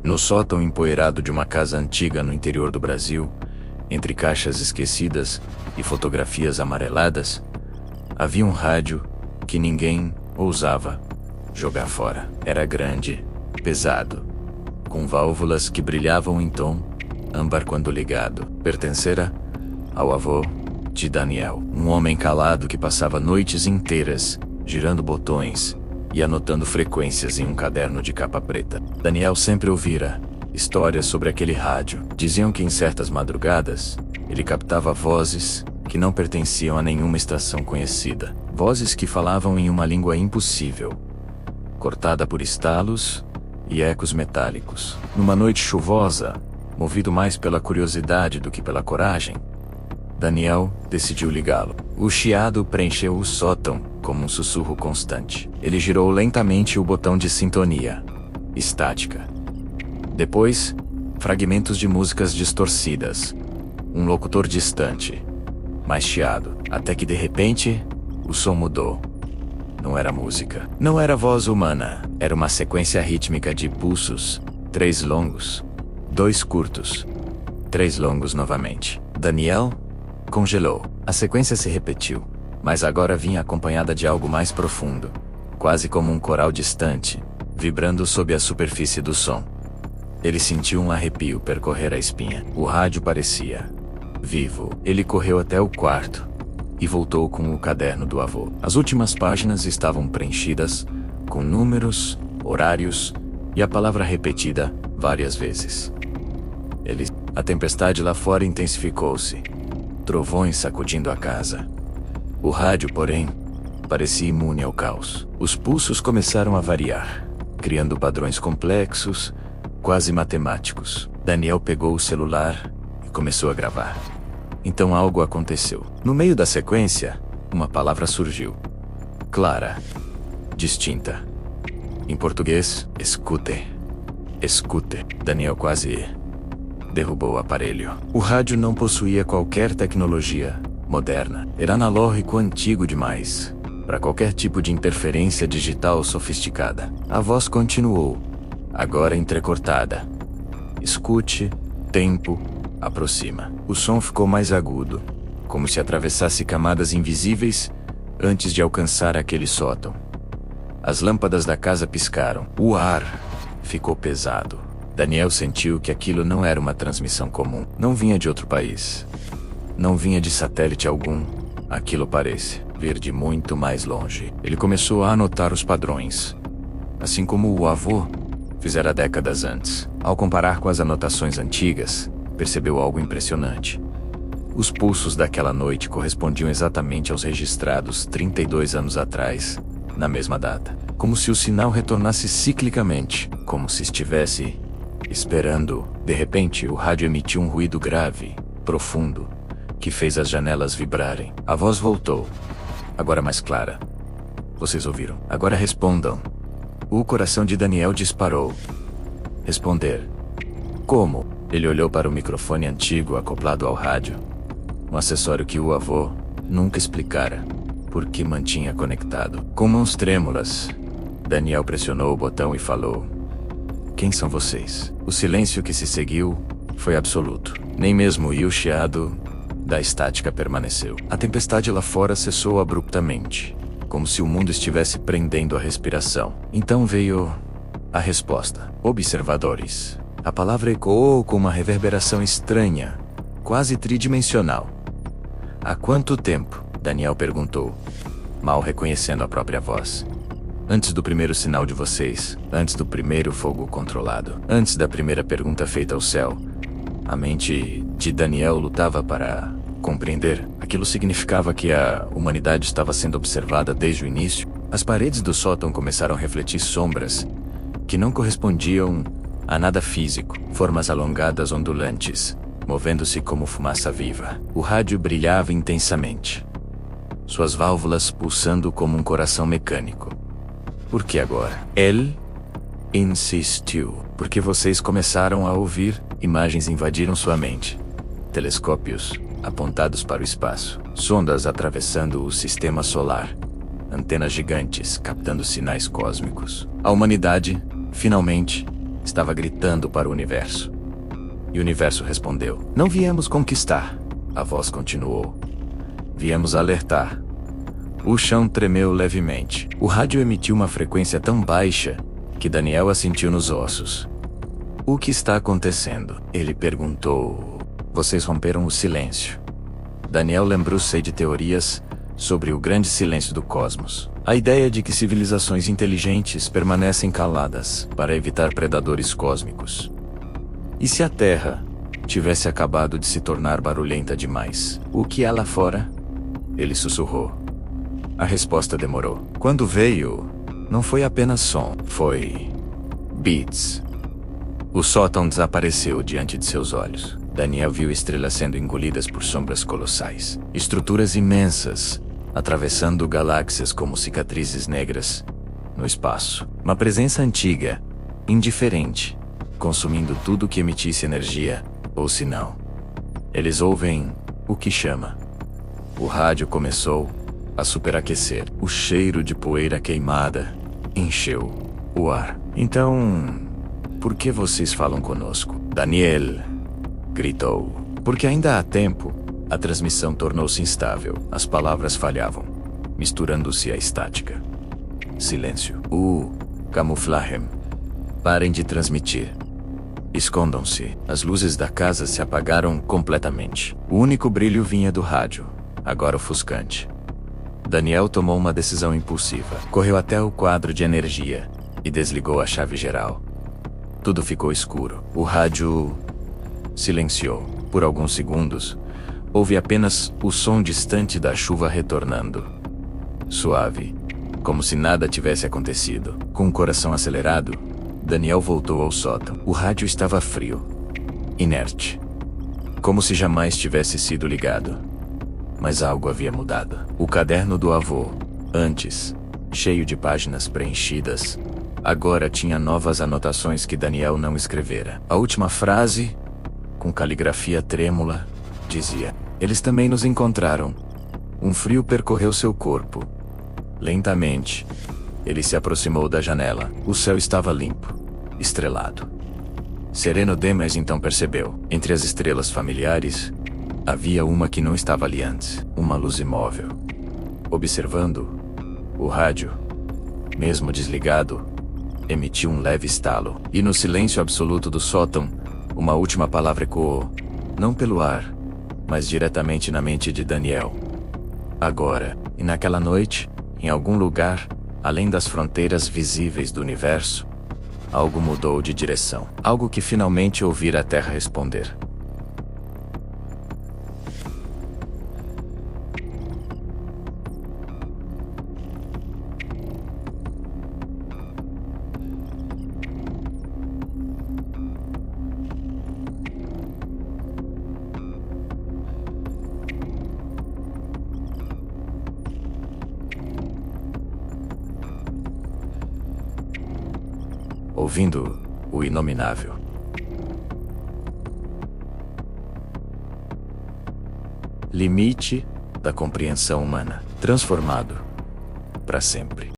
No sótão empoeirado de uma casa antiga no interior do Brasil, entre caixas esquecidas e fotografias amareladas, havia um rádio que ninguém ousava jogar fora. Era grande, pesado, com válvulas que brilhavam em tom âmbar quando ligado. Pertencera ao avô de Daniel, um homem calado que passava noites inteiras girando botões e anotando frequências em um caderno de capa preta. Daniel sempre ouvira histórias sobre aquele rádio. Diziam que em certas madrugadas ele captava vozes que não pertenciam a nenhuma estação conhecida. Vozes que falavam em uma língua impossível, cortada por estalos e ecos metálicos. Numa noite chuvosa, movido mais pela curiosidade do que pela coragem, Daniel decidiu ligá-lo. O chiado preencheu o sótão como um sussurro constante. Ele girou lentamente o botão de sintonia, estática. Depois, fragmentos de músicas distorcidas. Um locutor distante, mais chiado, até que de repente, o som mudou. Não era música. Não era voz humana. Era uma sequência rítmica de pulsos. 3 longos, 2 curtos, 3 longos novamente. Daniel congelou. A sequência se repetiu, mas agora vinha acompanhada de algo mais profundo, quase como um coral distante, vibrando sob a superfície do som. Ele sentiu um arrepio percorrer a espinha. O rádio parecia vivo. Ele correu até o quarto e voltou com o caderno do avô. As últimas páginas estavam preenchidas com números, horários e a palavra repetida várias vezes. A tempestade lá fora intensificou-se, trovões sacudindo a casa. O rádio, porém, parecia imune ao caos. Os pulsos começaram a variar, criando padrões complexos, quase matemáticos. Daniel pegou o celular e começou a gravar. Então algo aconteceu. No meio da sequência, uma palavra surgiu. Clara, distinta. Em português, escute. Escute. Daniel quase derrubou o aparelho. O rádio não possuía qualquer tecnologia moderna. Era analógico antigo demais para qualquer tipo de interferência digital sofisticada. A voz continuou, agora entrecortada. Escute, tempo, aproxima. O som ficou mais agudo, como se atravessasse camadas invisíveis antes de alcançar aquele sótão. As lâmpadas da casa piscaram. O ar ficou pesado. Daniel sentiu que aquilo não era uma transmissão comum. Não vinha de outro país. Não vinha de satélite algum. Aquilo parece vir de muito mais longe. Ele começou a anotar os padrões, assim como o avô fizera décadas antes. Ao comparar com as anotações antigas, percebeu algo impressionante. Os pulsos daquela noite correspondiam exatamente aos registrados 32 anos atrás, na mesma data. Como se o sinal retornasse ciclicamente, como se estivesse esperando. De repente, o rádio emitiu um ruído grave, profundo, que fez as janelas vibrarem. A voz voltou, agora mais clara. Vocês ouviram? Agora respondam. O coração de Daniel disparou. Responder. Como? Ele olhou para o microfone antigo acoplado ao rádio. Um acessório que o avô nunca explicara por que mantinha conectado. Com mãos trêmulas, Daniel pressionou o botão e falou: "Quem são vocês?" O silêncio que se seguiu foi absoluto. Nem mesmo o chiado da estática permaneceu. A tempestade lá fora cessou abruptamente, como se o mundo estivesse prendendo a respiração. Então veio a resposta. Observadores. A palavra ecoou com uma reverberação estranha, quase tridimensional. Há quanto tempo? Daniel perguntou, mal reconhecendo a própria voz. Antes do primeiro sinal de vocês, antes do primeiro fogo controlado, antes da primeira pergunta feita ao céu. A mente de Daniel lutava para compreender. Aquilo significava que a humanidade estava sendo observada desde o início. As paredes do sótão começaram a refletir sombras que não correspondiam a nada físico. Formas alongadas ondulantes, movendo-se como fumaça viva. O rádio brilhava intensamente, suas válvulas pulsando como um coração mecânico. Por que agora? Ele insistiu. Porque vocês começaram a ouvir, imagens invadiram sua mente. Telescópios apontados para o espaço, sondas atravessando o sistema solar, antenas gigantes captando sinais cósmicos. A humanidade, finalmente, estava gritando para o universo. E o universo respondeu: "Não viemos conquistar." A voz continuou: "Viemos alertar." O chão tremeu levemente. O rádio emitiu uma frequência tão baixa que Daniel a sentiu nos ossos. "O que está acontecendo?" ele perguntou. "Vocês romperam o silêncio." Daniel lembrou-se de teorias sobre o grande silêncio do cosmos. A ideia de que civilizações inteligentes permanecem caladas para evitar predadores cósmicos. E se a Terra tivesse acabado de se tornar barulhenta demais? "O que há lá fora?" ele sussurrou. A resposta demorou. Quando veio, não foi apenas som, foi beats. O sótão desapareceu diante de seus olhos. Daniel viu estrelas sendo engolidas por sombras colossais. Estruturas imensas, atravessando galáxias como cicatrizes negras no espaço. Uma presença antiga, indiferente, consumindo tudo que emitisse energia, ou se não. Eles ouvem o que chama. O rádio começou a superaquecer. O cheiro de poeira queimada encheu o ar. "Então, por que vocês falam conosco?" Daniel gritou. "Porque ainda há tempo." A transmissão tornou-se instável. As palavras falhavam, misturando-se à estática. Silêncio. Camuflagem. Parem de transmitir. Escondam-se. As luzes da casa se apagaram completamente. O único brilho vinha do rádio, agora ofuscante. Daniel tomou uma decisão impulsiva. Correu até o quadro de energia e desligou a chave geral. Tudo ficou escuro. O rádio silenciou. Por alguns segundos, houve apenas o som distante da chuva retornando. Suave, como se nada tivesse acontecido. Com o coração acelerado, Daniel voltou ao sótão. O rádio estava frio, inerte, como se jamais tivesse sido ligado. Mas algo havia mudado. O caderno do avô, antes cheio de páginas preenchidas, agora tinha novas anotações que Daniel não escrevera. A última frase, com caligrafia trêmula, dizia: "Eles também nos encontraram." Um frio percorreu seu corpo. Lentamente, ele se aproximou da janela. O céu estava limpo, estrelado. Sereno demais então percebeu. Entre as estrelas familiares, havia uma que não estava ali antes. Uma luz imóvel. Observando, o rádio, mesmo desligado, emitiu um leve estalo. E no silêncio absoluto do sótão, uma última palavra ecoou, não pelo ar, mas diretamente na mente de Daniel. Agora, e naquela noite, em algum lugar, além das fronteiras visíveis do universo, algo mudou de direção. Algo que finalmente ouvira a Terra responder. Ouvindo o inominável. Limite da compreensão humana, transformado para sempre.